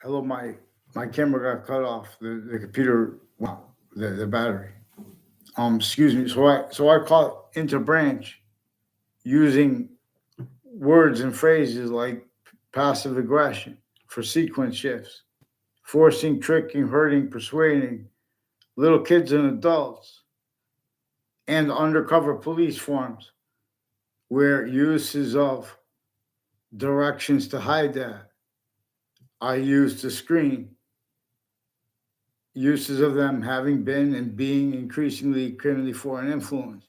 Hello, my camera got cut off. The computer, wow, the battery. Excuse me. So I call it interbranch using words and phrases like passive aggression for sequence shifts, forcing, tricking, hurting, persuading little kids and adults, and undercover police forms where uses of directions to hide that are used to screen uses of them having been and being increasingly criminally foreign influenced.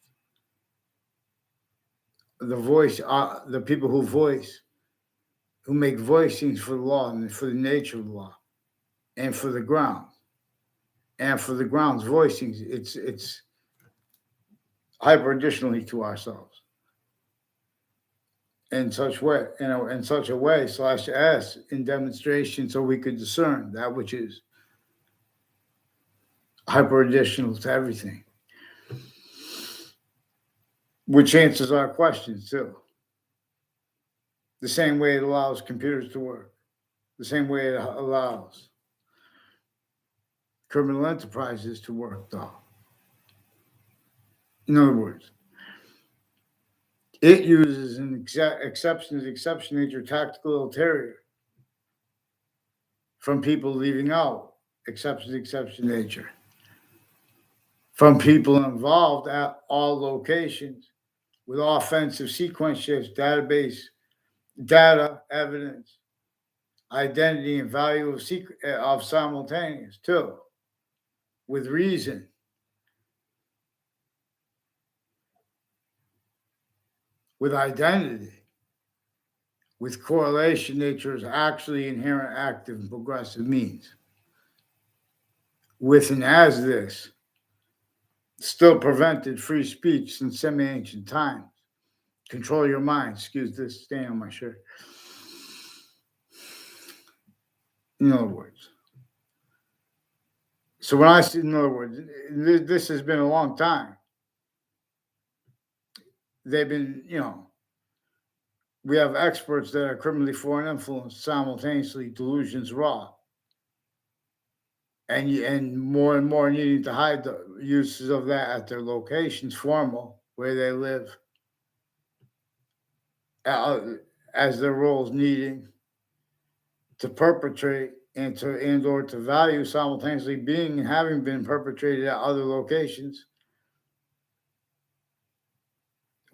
The people who make voicings for the law and for the nature of the law, and for the ground, and for the ground's voicings, it's hyper additionally to ourselves in such way, in such a way slash s in demonstration, so we could discern that which is hyper additional to everything, which answers our questions too. The same way it allows computers to work, the same way it allows criminal enterprises to work, though. In other words, it uses an exception nature tactical ulterior from people leaving out exception nature, from people involved at all locations with offensive sequence shifts, database data, evidence, identity, and value of simultaneous too, with reason, with identity, with correlation nature is actually inherent, active, and progressive means. With and as this still prevented free speech since semi-ancient times. Control your mind. Excuse this stain on my shirt. In other words. So when I say, in other words, this has been a long time. They've been, we have experts that are criminally foreign influenced, simultaneously delusions raw. And more needing to hide the uses of that at their locations, formal, where they live, as their roles needing to perpetrate and or to value simultaneously being and having been perpetrated at other locations.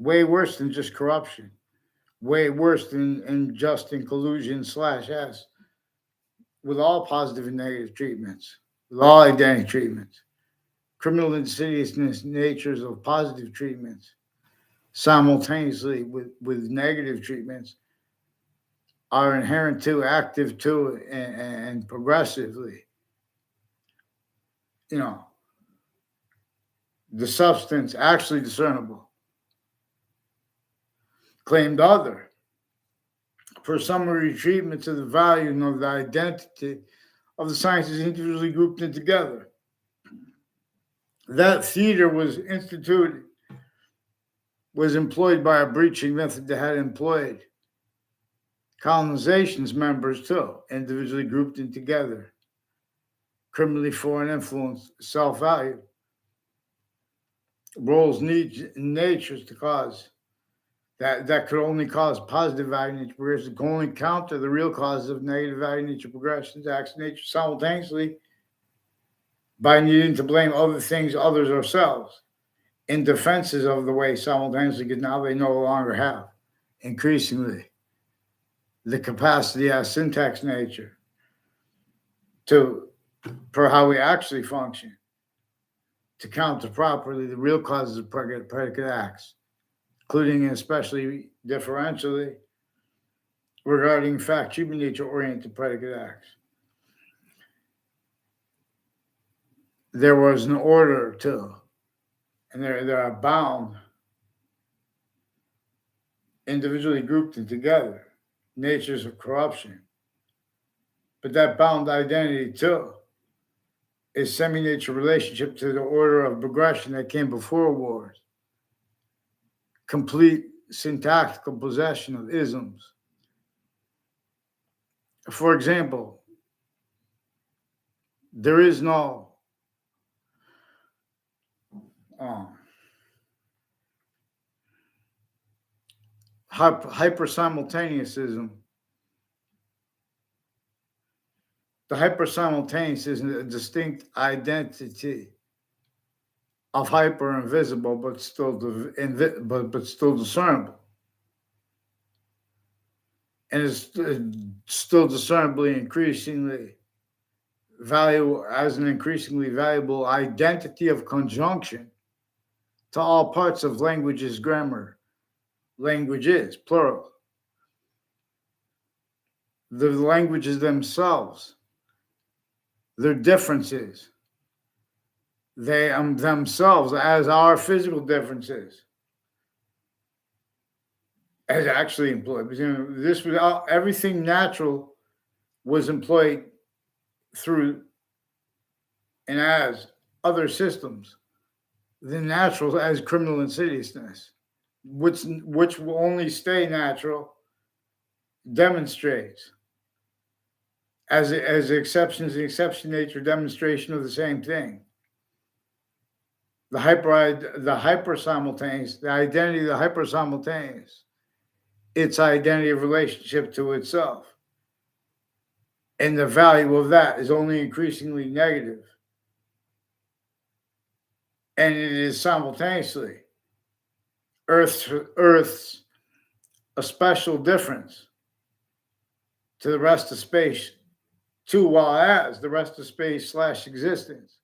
Way worse than just corruption. Way worse than unjust and collusion slash S. With all positive and negative treatments. With all identity treatments. Criminal insidiousness natures of positive treatments simultaneously with negative treatments are inherent to, active to, and progressively. The substance actually discernible. Claimed other. For summary treatments of the value and of the identity of the sciences individually grouped in together. That theater was employed by a breaching method that had employed colonization's members too, individually grouped in together. Criminally foreign influence, self-value, roles, needs, and natures to cause that could only cause positive value nature progression, can only counter the real causes of negative value nature progressions, acts nature simultaneously by needing to blame other things, others, ourselves, in defenses of the way simultaneously, because now they no longer have increasingly the capacity as syntax nature for how we actually function, to counter properly the real causes of predicate acts, including and especially differentially regarding fact, human nature oriented predicate acts. There was an order to, and there are bound, individually grouped and together, natures of corruption. But that bound identity too is semi-nature relationship to the order of progression that came before wars. Complete syntactical possession of isms. For example, there is no hyper simultaneousism. The hyper simultaneous is a distinct identity of hyper invisible, but still but still discernible, and is still discernibly increasingly valuable as an increasingly valuable identity of conjunction to all parts of language's grammar. Languages, plural. The languages themselves, their differences, they themselves as our physical differences, as actually employed. This was everything natural was employed through and as other systems. The natural as criminal insidiousness, which will only stay natural, demonstrates as exceptions, the exception nature demonstration of the same thing. The hyper simultaneous, the identity of the hyper simultaneous, its identity of relationship to itself. And the value of that is only increasingly negative. And it is simultaneously Earth's a special difference to the rest of space, to while as the rest of space / existence.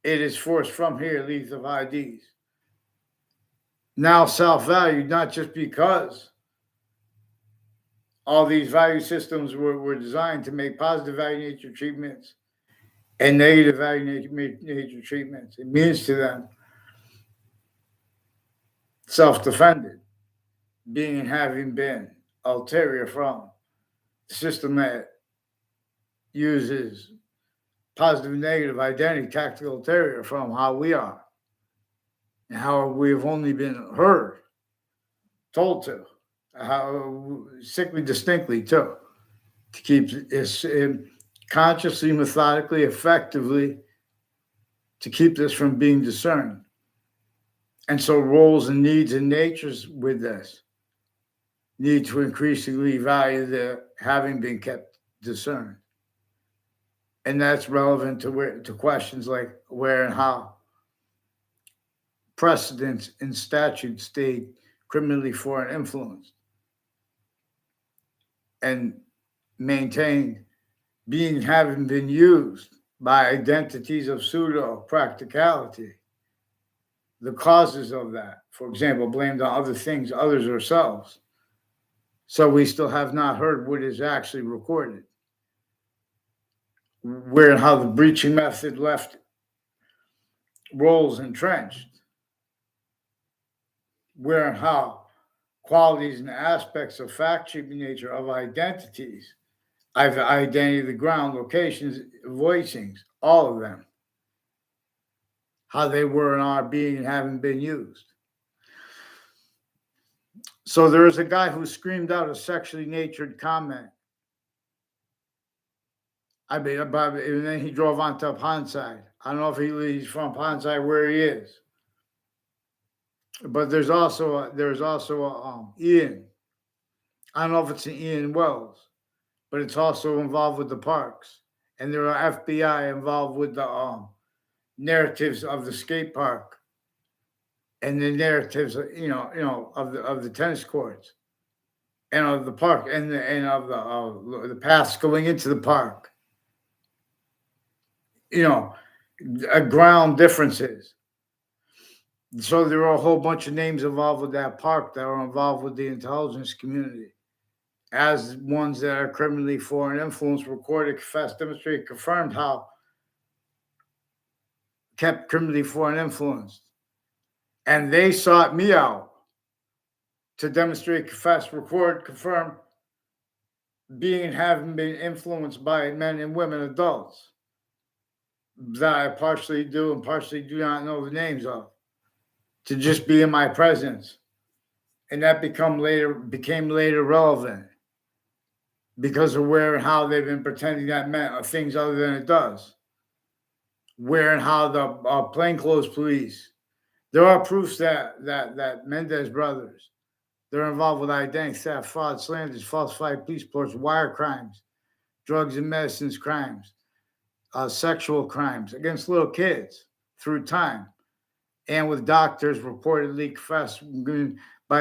It is forced from here, leaves of IDs. Now self-valued, not just because all these value systems were designed to make positive value nature treatments and negative value nature treatments. It means to them self-defended, being and having been ulterior from the system that uses positive and negative identity, tactical ulterior from how we are and how we've only been heard, told to, how sickly distinctly to keep this consciously, methodically, effectively, to keep this from being discerned. And so roles and needs and natures with this need to increasingly value the having been kept discerned. And that's relevant to questions like where and how precedents in statute state criminally foreign influence and maintained being having been used by identities of pseudo practicality. The causes of that, for example, blamed on other things, others ourselves. So we still have not heard what is actually recorded. Where and how the breaching method left roles entrenched. Where and how qualities and aspects of fact-shaping nature of identities, either identity of the ground, locations, voicings, all of them, how they were and are being and having been used. So there is a guy who screamed out a sexually natured comment. And then he drove onto Pondside. I don't know if he's from Pondside, where he is. But there's also Ian. I don't know if it's an Ian Wells, but it's also involved with the parks. And there are FBI involved with the narratives of the skate park and the narratives, of the tennis courts and of the park and of the paths going into the park. Ground differences. So there are a whole bunch of names involved with that park that are involved with the intelligence community as ones that are criminally foreign influence, recorded, confessed, demonstrated, confirmed how kept criminally foreign influenced. And they sought me out to demonstrate, confess, record, confirm being and having been influenced by men and women, adults, that I partially do and partially do not know the names of, to just be in my presence. And that became later relevant. because of where and how they've been pretending that meant things other than it does. Where and how the plainclothes police. There are proofs that Mendez brothers, they're involved with identity theft, fraud, slanders, falsified police reports, wire crimes, drugs and medicines crimes, sexual crimes against little kids through time, and with doctors reportedly confessed by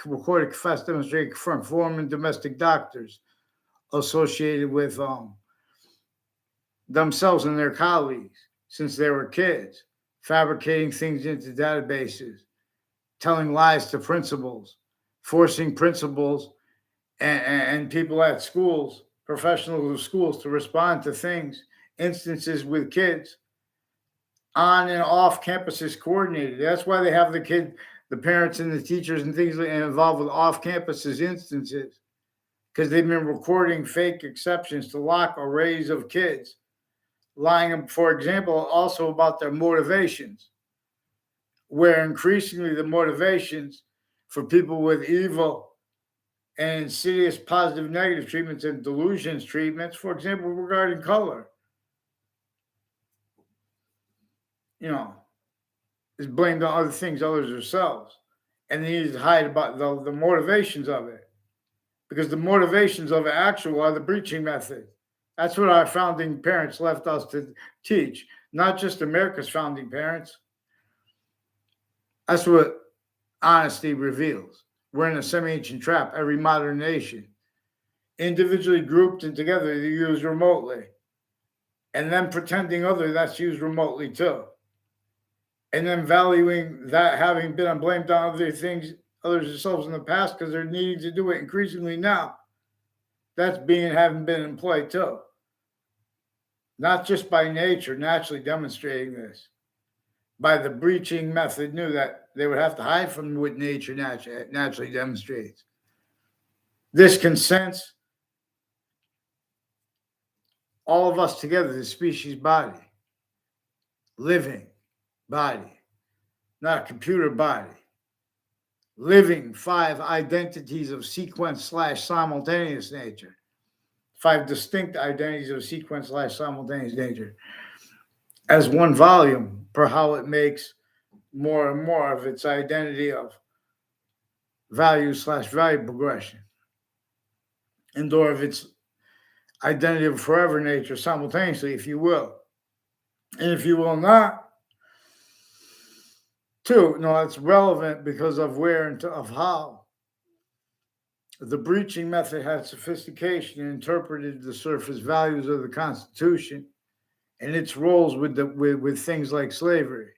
recorded confessed, demonstrated, confirmed, foreign domestic doctors associated with themselves and their colleagues since they were kids, fabricating things into databases, telling lies to principals, forcing principals and people at schools, professionals of schools, to respond to things, instances with kids on and off campuses coordinated. That's why they have the parents and the teachers and things involved with off campuses instances, because they've been recording fake exceptions to lock arrays of kids, lying, for example, also about their motivations, where increasingly the motivations for people with evil and insidious positive negative treatments and delusions treatments, for example, regarding color, is blamed on other things, others themselves. And they need to hide about the motivations of it, because the motivations of it actual are the breaching method. That's what our founding parents left us to teach, not just America's founding parents. That's what honesty reveals. We're in a semi-ancient trap, every modern nation, individually grouped and together, they use remotely. And then pretending that's used remotely too. And then valuing that having been blamed on other things, others themselves in the past, because they're needing to do it increasingly now. That's having been employed too. Not just by nature, naturally demonstrating this. By the breaching method, knew that they would have to hide from what nature naturally demonstrates. This consents all of us together, the species body, living body, not a computer body, living 5 identities of sequence/simultaneous nature, 5 distinct identities of sequence/simultaneous nature, as one volume, per how it makes more and more of its identity of value/value progression, and or of its identity of forever nature simultaneously, if you will. And if you will not, too, it's relevant because of where and of how the breaching method had sophistication and interpreted the surface values of the Constitution and its roles with things like slavery,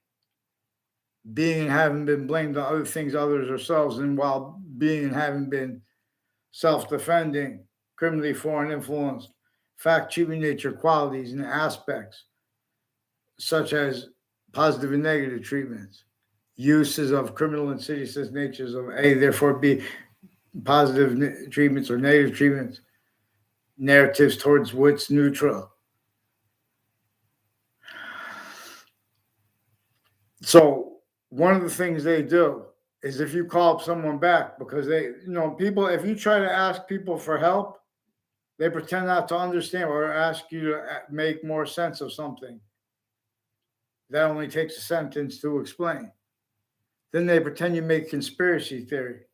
being and having been blamed on other things, others ourselves, and while being and having been self-defending, criminally foreign influenced, fact-cheating nature qualities and aspects, such as positive and negative treatments, uses of criminal insidious natures of A, therefore B, positive treatments or negative treatments, narratives towards what's neutral. So one of the things they do is if you call someone back, because people, if you try to ask people for help, they pretend not to understand or ask you to make more sense of something. That only takes a sentence to explain. Then they pretend you make conspiracy theory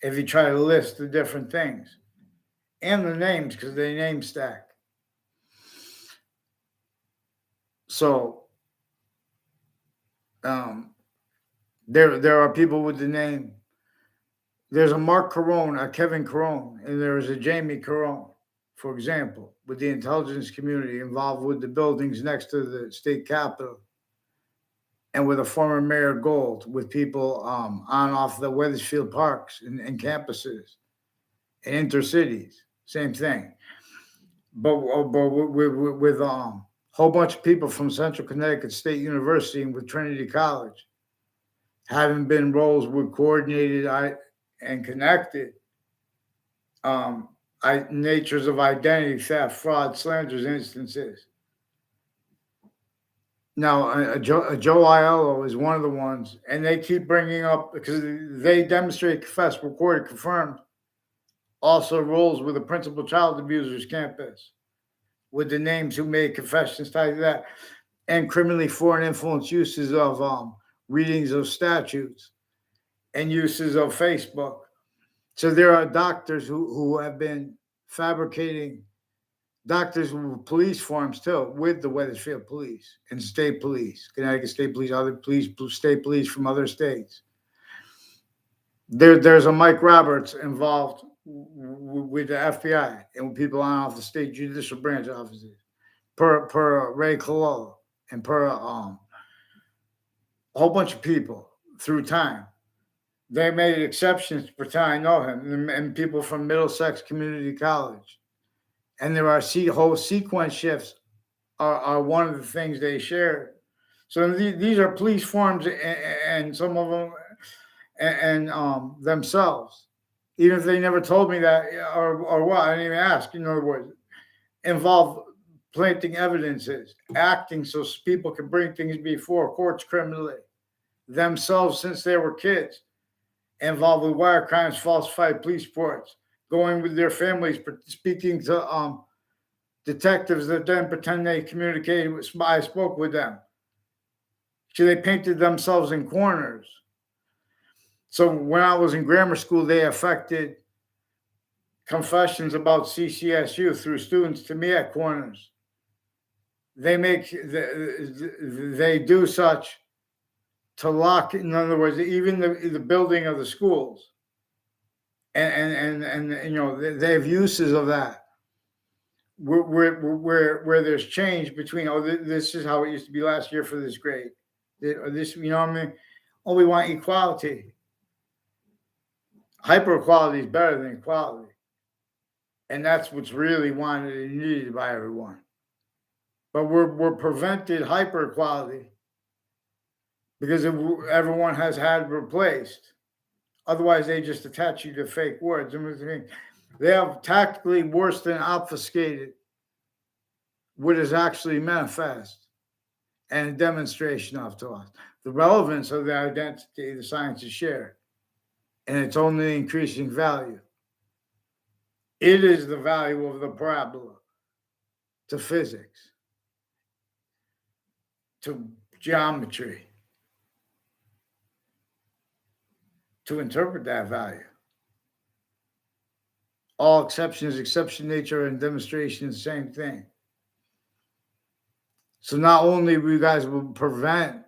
if you try to list the different things and the names, because they name stack. So there are people with the name. There's a Mark Carone, a Kevin Carone, and there's a Jamie Carone, for example, with the intelligence community involved with the buildings next to the state capitol, and with a former Mayor Gold, with people on off the Wethersfield parks and campuses and intercities, same thing. But with a whole bunch of people from Central Connecticut State University and with Trinity College, having been roles with coordinated and connected natures of identity theft, fraud, slanders instances. Now, Joe Aiello is one of the ones, and they keep bringing up, because they demonstrate, confess, recorded, confirmed also rolls with the principal child abusers campus, with the names who made confessions tied to that, and criminally foreign influence uses of readings of statutes and uses of Facebook. So there are doctors who have been fabricating, doctors with police forms too, with the Wethersfield police and state police, Connecticut State Police, other police, state police from other states. There's a Mike Roberts involved with the FBI and people on off the state judicial branch offices, per Ray Cololo and per a whole bunch of people through time. They made exceptions to pretend I know him, and people from Middlesex Community College. And there are whole sequence shifts are one of the things they shared. So these are police forms, and some of them, and themselves, even if they never told me that or what, I didn't even ask. In other words, involve planting evidences, acting so people can bring things before courts criminally, themselves since they were kids, involved with wire crimes, falsified police reports, going with their families, speaking to detectives that then pretend they communicated with, I spoke with them. So they painted themselves in corners. So when I was in grammar school, they affected confessions about CCSU through students to me at corners. They do such to lock, in other words, even the building of the schools. And they have uses of that. Where there's change between, this is how it used to be last year for this grade. Or this, you know what I mean? Oh, we want equality. Hyper equality is better than equality. And that's what's really wanted and needed by everyone. But we're prevented hyper equality because everyone has had replaced. Otherwise, they just attach you to fake words. They have tactically worse than obfuscated what is actually manifest and a demonstration of to us. The relevance of the identity the sciences share, and its only increasing value. It is the value of the parabola to physics, to geometry, to interpret that value. All exceptions, exception nature, and demonstration, the same thing. So not only we guys will prevent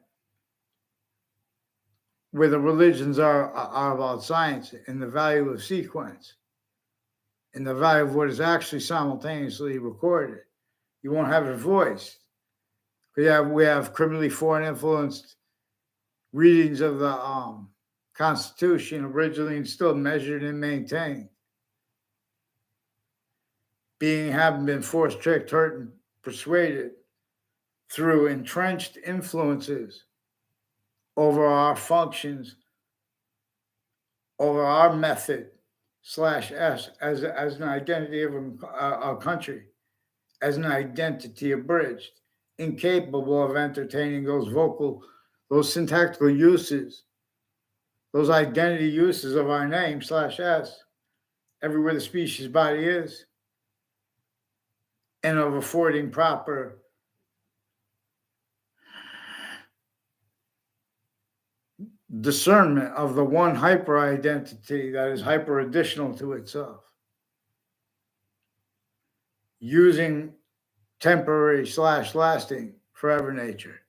where the religions are about science and the value of sequence and the value of what is actually simultaneously recorded. You won't have it voiced. We have criminally foreign influenced readings of the Constitution, originally and still measured and maintained. Having been forced, tricked, hurt, and persuaded through entrenched influences over our functions, over our method / as an identity of a country, as an identity abridged, incapable of entertaining those syntactical uses, those identity uses of our name / s, everywhere the species body is, and of affording proper discernment of the one hyper identity that is hyper additional to itself, using temporary / lasting forever nature.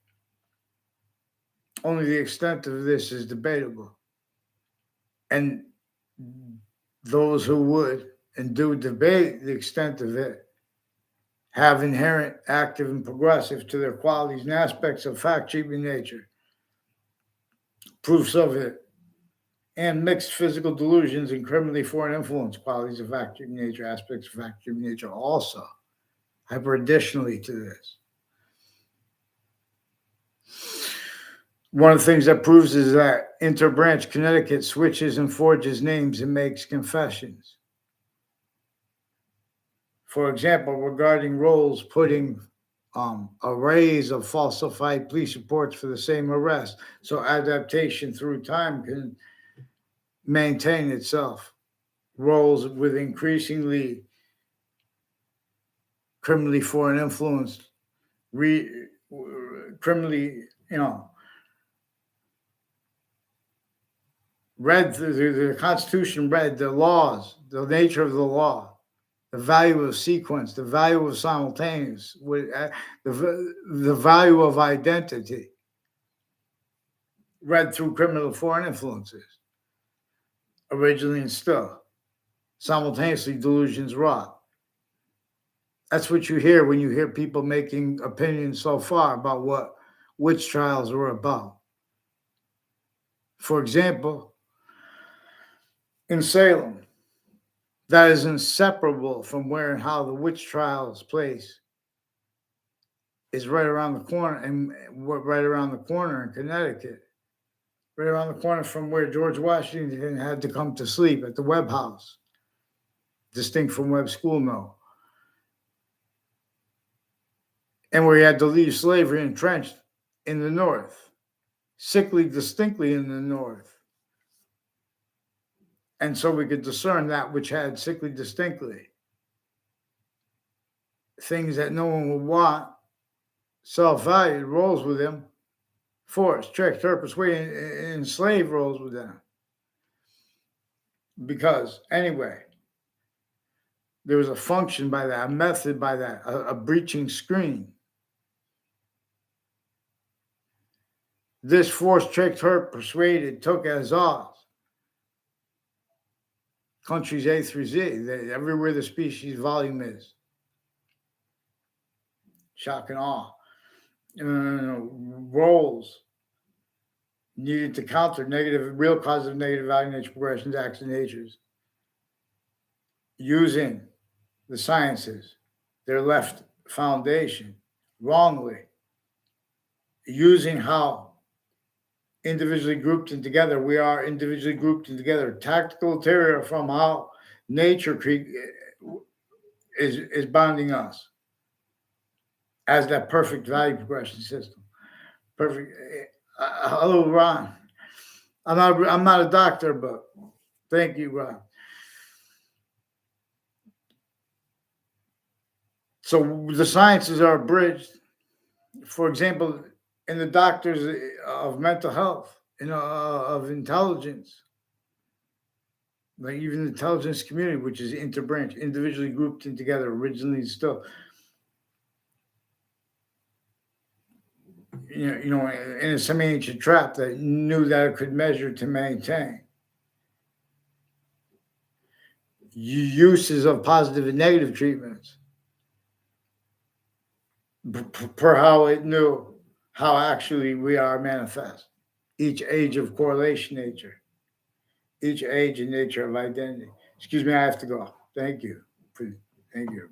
Only the extent of this is debatable. And those who would and do debate the extent of it have inherent, active, and progressive to their qualities and aspects of fact-keeping nature, proofs of it, and mixed physical delusions and criminally foreign influence qualities of fact-keeping nature, aspects of fact-keeping nature also, hyper additionally to this. One of the things that proves is that Interbranch Connecticut switches and forges names and makes confessions. For example, regarding roles putting arrays of falsified police reports for the same arrest, so adaptation through time can maintain itself. roles with increasingly criminally foreign influenced, criminally, read the Constitution, read the laws, the nature of the law, the value of sequence, the value of simultaneous, the value of identity, read through criminal foreign influences, originally and still, simultaneously delusions wrought. That's what you hear when you hear people making opinions so far about what witch trials were about. For example, in Salem, that is inseparable from where and how the witch trials place is right around the corner, and right around the corner in Connecticut, right around the corner from where George Washington had to come to sleep at the Webb House, distinct from Webb School Mill, and where he had to leave slavery entrenched in the North, sickly distinctly in the North. And so we could discern that which had sickly distinctly things that no one would want, self-valued, rolls with him, force, trick, purpose, way, enslaved rolls with them. Because anyway, there was a function by that, a method by that, a breaching screen. This force, tricked, hurt, persuaded, took as ours. Countries A through Z, everywhere the species volume is. Shock and awe. Roles needed to counter real causes of negative value nature progressions, acts, and natures. Using the sciences, their left foundation, wrongly. Using how individually grouped and together, we are individually grouped and together. Tactical material from how nature is bonding us as that perfect value progression system. Perfect. Hello, Ron. I'm not a doctor, but thank you, Ron. So the sciences are abridged. For example, in the doctors of mental health, of intelligence, like even the intelligence community, which is interbranch, individually grouped in together, originally still. In a semi-ancient trap that knew that it could measure to maintain. Uses of positive and negative treatments per how it knew how actually we are manifest. Each age of correlation nature. Each age and nature of identity. Excuse me, I have to go. Thank you. Thank you.